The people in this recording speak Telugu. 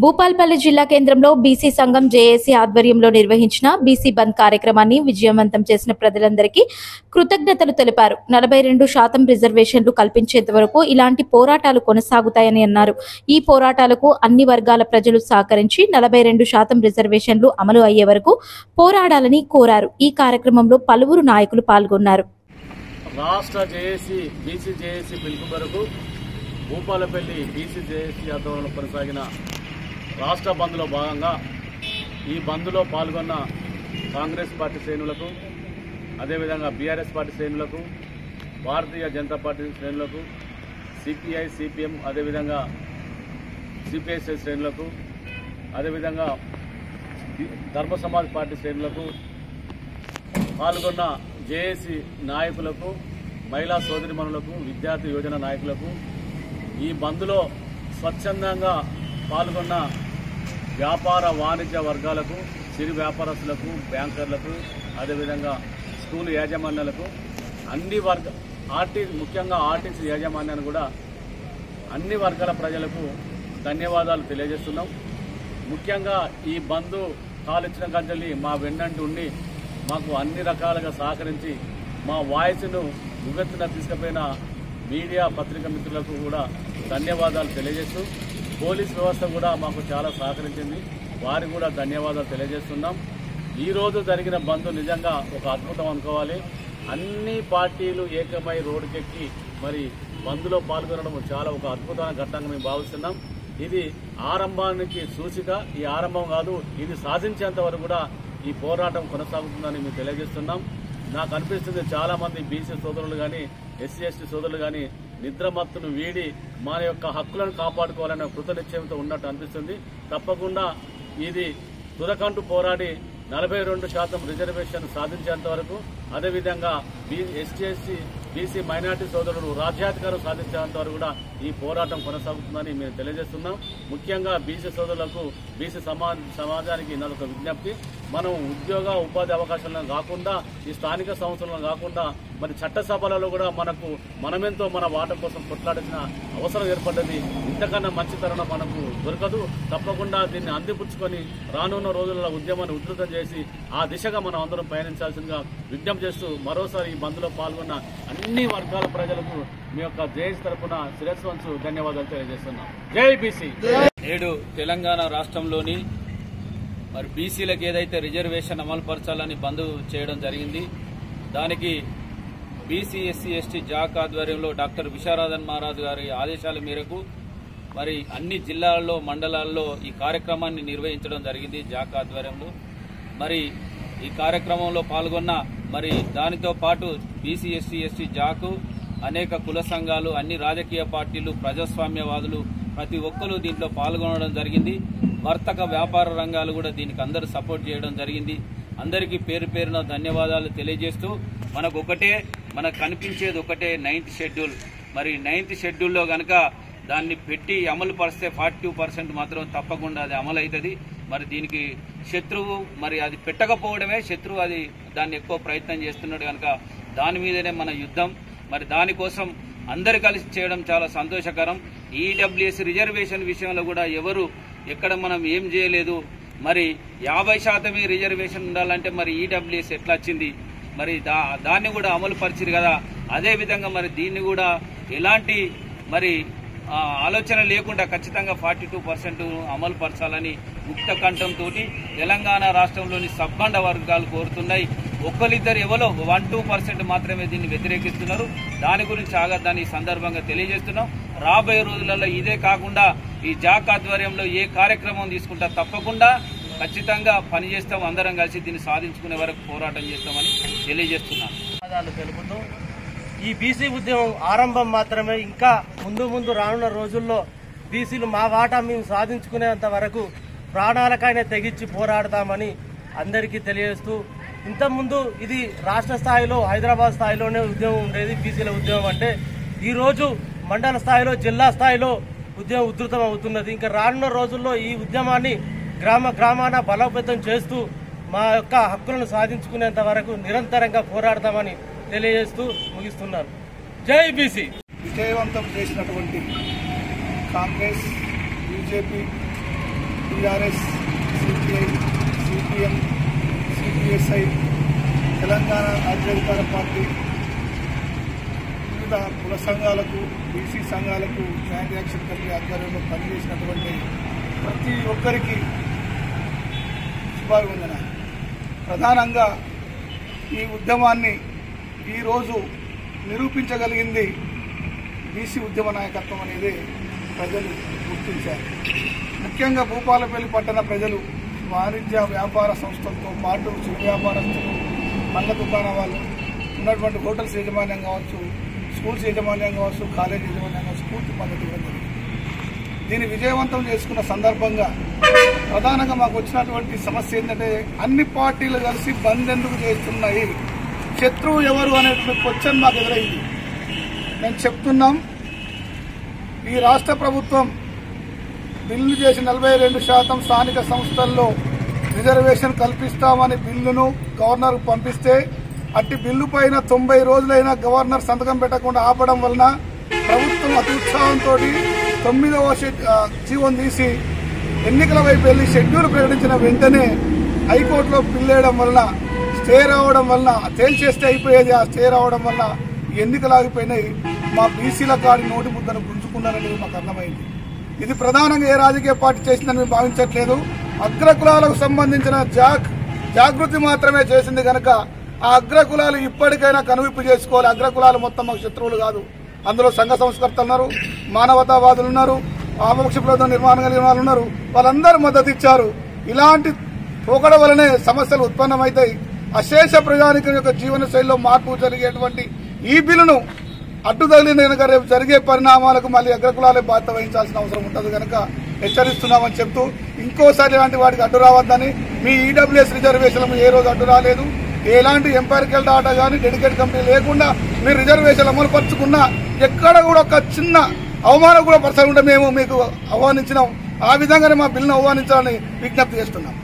భూపాల్పల్లి జిల్లా కేంద్రంలో బీసీ సంఘం జేఏసీ ఆధ్వర్యంలో నిర్వహించిన బీసీ బంద్ కార్యక్రమాన్ని విజయవంతం చేసిన ప్రజలందరికీ కృతజ్ఞతలు తెలిపారు. 42% రిజర్వేషన్లు కల్పించేంత వరకు ఇలాంటి పోరాటాలు కొనసాగుతాయని అన్నారు. ఈ పోరాటాలకు అన్ని వర్గాల ప్రజలు సహకరించి 42% రిజర్వేషన్లు అమలు అయ్యే వరకు పోరాడాలని కోరారు. ఈ కార్యక్రమంలో పలువురు నాయకులు పాల్గొన్నారు. రాష్ట్ర జేఏసీ బీసీ జేఏసీ పిలుపు మేరకు భూపాలపల్లి బీసీ జేఏసీ ఆధ్వర్యంలో కొనసాగిన రాష్ట్ర బంద్లో భాగంగా ఈ బంద్లో పాల్గొన్న కాంగ్రెస్ పార్టీ శ్రేణులకు, అదేవిధంగా బీఆర్ఎస్ పార్టీ శ్రేణులకు, భారతీయ జనతా పార్టీ శ్రేణులకు, సిపిఐ సిపిఎం అదేవిధంగా సిపిఐసి శ్రేణులకు, అదేవిధంగా ధర్మ సమాజ్ పార్టీ శ్రేణులకు, పాల్గొన్న జేఏసీ నాయకులకు, మహిళా సోదరిమణులకు, విద్యార్థి యోజన నాయకులకు, ఈ బంద్లో స్వచ్ఛందంగా పాల్గొన్న వ్యాపార వాణిజ్య వర్గాలకు, చిరు వ్యాపారస్తులకు, బ్యాంకర్లకు, అదేవిధంగా స్కూల్ యాజమాన్యాలకు, అన్ని ముఖ్యంగా ఆర్టీసీ యాజమాన్యాన్ని కూడా అన్ని వర్గాల ప్రజలకు ధన్యవాదాలు తెలియజేస్తున్నాం. ముఖ్యంగా ఈ బంద్ కాలిచ్చిన కంచెల్ని మా వెన్నంటి ఉండి మాకు అన్ని రకాలుగా సహకరించి మా వాయిస్ను ఉవ్వెత్తున తీసుకుపోయిన మీడియా పత్రికా మిత్రులకు కూడా ధన్యవాదాలు తెలియజేస్తూ, పోలీస్ వ్యవస్థ కూడా మాకు చాలా సహకరించింది, వారికి కూడా ధన్యవాదాలు తెలియజేస్తున్నాం. ఈరోజు జరిగిన బంద్ నిజంగా ఒక అద్భుతం అనుకోవాలి. అన్ని పార్టీలు ఏకమై రోడ్డుకెక్కి మరి బంద్లో పాల్గొనడం చాలా ఒక అద్భుతమైన ఘట్టంగా మేము భావిస్తున్నాం. ఇది ఆరంభానికి సూచిక, ఈ ఆరంభం కాదు, ఇది సాధించేంత వరకు కూడా ఈ పోరాటం కొనసాగుతుందని మేము తెలియజేస్తున్నాం. నాకు అనిపిస్తుంది చాలామంది బీసీ సోదరులు కానీ, ఎస్సీ ఎస్టీ సోదరులు కానీ నిద్రమత్తును వీడి మన యొక్క హక్కులను కాపాడుకోవాలనే కృతనిశ్చయంతో ఉన్నట్టు అనిపిస్తుంది. తప్పకుండా ఇది తుదకంటూ పోరాడి 42% రిజర్వేషన్ సాధించేంత వరకు, అదేవిధంగా ఎస్టీ ఎస్సీ బీసీ మైనార్టీ సోదరులు రాజ్యాధికారం సాధించేంత వరకు కూడా ఈ పోరాటం కొనసాగుతుందని మేము తెలియజేస్తున్నాం. ముఖ్యంగా బీసీ సోదరులకు, బీసీ సమాజానికి నాదొక విజ్ఞప్తి, మనం ఉద్యోగ ఉపాధి అవకాశాలను కాకుండా, ఈ స్థానిక సంస్థలను కాకుండా మరి చట్టసభలలో కూడా మనమెంతో మన వాటా కోసం కొట్లాడాల్సిన అవసరం ఏర్పడ్డది. ఇంతకన్నా మంచి తరుణం మనకు దొరకదు. తప్పకుండా దీన్ని అందిపుచ్చుకొని రానున్న రోజుల్లో ఉద్యమాన్ని ఉధృతం చేసి ఆ దిశగా మనం అందరం పయనించాల్సిందిగా విజ్ఞప్తి చేస్తూ మరోసారి ఈ బంద్లో పాల్గొన్న అన్ని వర్గాల ప్రజలకు మీ యొక్క జేఏసీ తరఫున శిరస్సు వంచు ధన్యవాదాలు తెలియజేస్తున్నాం. జై బీసీ. నేడు తెలంగాణ రాష్ట్రంలోని మరి బీసీలకు ఏదైతే రిజర్వేషన్ అమలుపరచాలని బంద్ చేయడం జరిగింది, దానికి బీసీ ఎస్సీ ఎస్టీ జాక్ ఆధ్వర్యంలో డాక్టర్ విశారదన్ మహారాజ్ గారి ఆదేశాల మేరకు మరి అన్ని జిల్లాల్లో, మండలాల్లో ఈ కార్యక్రమాన్ని నిర్వహించడం జరిగింది జాక్ ఆధ్వర్యంలో. మరి ఈ కార్యక్రమంలో పాల్గొన్న మరి దానితో పాటు బీసీ ఎస్సీ ఎస్టీ జాకు, అనేక కుల సంఘాలు, అన్ని రాజకీయ పార్టీలు, ప్రజాస్వామ్యవాదులు ప్రతి ఒక్కరూ దీంట్లో పాల్గొనడం జరిగింది. వర్తక వ్యాపార రంగాలు కూడా దీనికి అందరూ సపోర్ట్ చేయడం జరిగింది. అందరికీ పేరు పేరున ధన్యవాదాలు తెలియజేస్తూ, మనకు కనిపించేది ఒకటే 9th షెడ్యూల్. మరి 9th షెడ్యూల్లో కనుక దాన్ని పెట్టి అమలు పరిస్తే 42% మాత్రం తప్పకుండా అది అమలు అవుతుంది. మరి దీనికి శత్రువు మరి అది పెట్టకపోవడమే శత్రువు, అది దాన్ని ఎక్కువ ప్రయత్నం చేస్తున్నాడు కనుక దాని మీదనే మన యుద్ధం. మరి దానికోసం అందరు కలిసి చేయడం చాలా సంతోషకరం. ఈడబ్ల్యూఎస్ రిజర్వేషన్ విషయంలో కూడా ఎక్కడ మనం ఏం చేయలేదు. మరి 50% రిజర్వేషన్ ఉండాలంటే మరి ఈడబ్ల్యూఎస్ ఎట్లా వచ్చింది? మరి దాన్ని కూడా అమలు పరిచిరు కదా. అదేవిధంగా మరి దీన్ని కూడా ఎలాంటి మరి ఆలోచన లేకుండా ఖచ్చితంగా 42% అమలు పరచాలని ముక్త కంఠంతో తెలంగాణ రాష్ట్రంలోని సబ్బండ వర్గాలు కోరుతున్నాయి. ఒక్కరిద్దరు ఎవరో 1-2% మాత్రమే దీన్ని వ్యతిరేకిస్తున్నారు. దాని గురించి ఆగద్దాన్ని ఈ సందర్భంగా తెలియజేస్తున్నాం. రాబోయే రోజులలో ఇదే కాకుండా ఈ జాక్ ఆధ్వర్యంలో ఏ కార్యక్రమం తీసుకుంటా తప్పకుండా ఖచ్చితంగా పనిచేస్తాం. అందరం కలిసి దీన్ని సాధించుకునే వరకు పోరాటం చేస్తామని తెలియజేస్తున్నాం. తెలుపుతూ ఈ బీసీ ఉద్యమం ఆరంభం మాత్రమే. ఇంకా ముందు రానున్న రోజుల్లో బీసీలు మా వాటా మేము సాధించుకునేంత వరకు ప్రాణాలకైనా తెగించి పోరాడతామని అందరికీ తెలియజేస్తూ, ఇంతకుముందు ఇది రాష్ట్ర స్థాయిలో హైదరాబాద్ స్థాయిలోనే ఉద్యమం ఉండేది బీసీల ఉద్యమం అంటే. ఈరోజు మండల స్థాయిలో, జిల్లా స్థాయిలో ఉద్యమం ఉధృతం అవుతున్నది. ఇంకా రానున్న రోజుల్లో ఈ ఉద్యమాన్ని గ్రామాన బలోపేతం చేస్తూ మా యొక్క హక్కులను సాధించుకునేంత వరకు నిరంతరంగా పోరాడతామని తెలియజేస్తూ ముగిస్తున్నాను. జై బీసీ. విజయవంతం చేసినటువంటి Congress, BJP TRS, CPI, CPM, CPSI, Telangana Rajyadhikara party, వివిధ కుల సంఘాలకు, బీసీ సంఘాలకు, జాయింట్ యాక్షన్ కమిటీ ఆధ్వర్యంలో పనిచేసినటువంటి ప్రతి ఒక్కరికి శుభాభివందనాలు. ప్రధానంగా ఈ ఉద్యమాన్ని ఈరోజు నిరూపించగలిగింది బీసీ ఉద్యమ నాయకత్వం అనేది ప్రజలు గుర్తించారు. ముఖ్యంగా భూపాలపల్లి పట్టణ ప్రజలు, వాణిజ్య వ్యాపార సంస్థలతో పాటు చిరు వ్యాపారస్తులు, పండ్ల దుకాణ వాళ్ళు, ఉన్నటువంటి హోటల్స్ యాజమాన్యం కావచ్చు, స్కూల్స్ యాజమాన్యం కావచ్చు, కాలేజ్ యాజమాన్యం కావచ్చు, పూర్తి మద్దతు ఇవ్వడం జరిగింది. దీన్ని విజయవంతం చేసుకున్న సందర్భంగా ప్రధానంగా మాకు వచ్చినటువంటి సమస్య ఏంటంటే అన్ని పార్టీలు కలిసి బంద్ ఎందుకు చేస్తున్నాయి, శత్రువు ఎవరు అనేటువంటి క్వశ్చన్ మాకు ఎదురైంది. మేము చెప్తున్నాం, ఈ రాష్ట్ర ప్రభుత్వం బిల్లు చేసి 42% స్థానిక సంస్థల్లో రిజర్వేషన్ కల్పిస్తామని బిల్లును గవర్నర్కు పంపిస్తే అట్టి బిల్లు పైన 90 రోజులైనా గవర్నర్ సంతకం పెట్టకుండా ఆపడం వలన ప్రభుత్వం అత్యుత్సాహంతో 9వ జీవోను తీసి ఎన్నికల వైపు వెళ్లి షెడ్యూల్ ప్రకటించిన వెంటనే హైకోర్టులో పిల్లేయడం వలన, స్టే రావడం వలన, తేల్చేస్తే అయిపోయేది, ఆ స్టే రావడం వలన ఎన్నికలు ఆగిపోయినాయి. మా బీసీల కాడి నోటి ముద్దను గుంజుకున్నారనేది మాకు అర్థమైంది. ఇది ప్రధానంగా ఏ రాజకీయ పార్టీ చేసిందని మేము భావించట్లేదు. అగ్రకులాలకు సంబంధించిన జాగృతి మాత్రమే చేసింది కనుక ఆ అగ్రకులాలు ఇప్పటికైనా కనువిప్పు చేసుకోవాలి. అగ్రకులాలు మొత్తం మాకు శత్రువులు కాదు. అందులో సంఘ సంస్కర్తలు ఉన్నారు, మానవతావాదులు ఉన్నారు, ఆమోక్ష ప్రభుత్వం నిర్మాణం కలిగిన వాళ్ళు ఉన్నారు. వాళ్ళందరూ మద్దతు ఇచ్చారు. ఇలాంటి పోకడ వలనే సమస్యలు ఉత్పన్నమవుతాయి. అశేష ప్రజానికం యొక్క జీవన శైలిలో మార్పు జరిగేటువంటి ఈ బిల్లును అడ్డుతగిలిన కనుక రేపు జరిగే పరిణామాలకు మళ్ళీ అగ్రకులాలే బాధ్యత వహించాల్సిన అవసరం ఉంటుంది కనుక హెచ్చరిస్తున్నామని చెప్తూ, ఇంకోసారి ఇలాంటి వాటికి అడ్డు రావద్దని, మీ ఈడబ్ల్యూఎస్ రిజర్వేషన్లు ఏ రోజు అడ్డు రాలేదు. ఎలాంటి ఎంపైరికల్ డాటా కానీ డెడికేట్ కంపెనీ లేకుండా మీరు రిజర్వేషన్లు అమలు పరుచుకున్నా ఎక్కడ కూడా ఒక చిన్న అవమానం కూడా పరచకుండా మేము మీకు ఆహ్వానించినాం. ఆ విధంగానే మా బిల్లును ఆహ్వానించాలని విజ్ఞప్తి చేస్తున్నాం.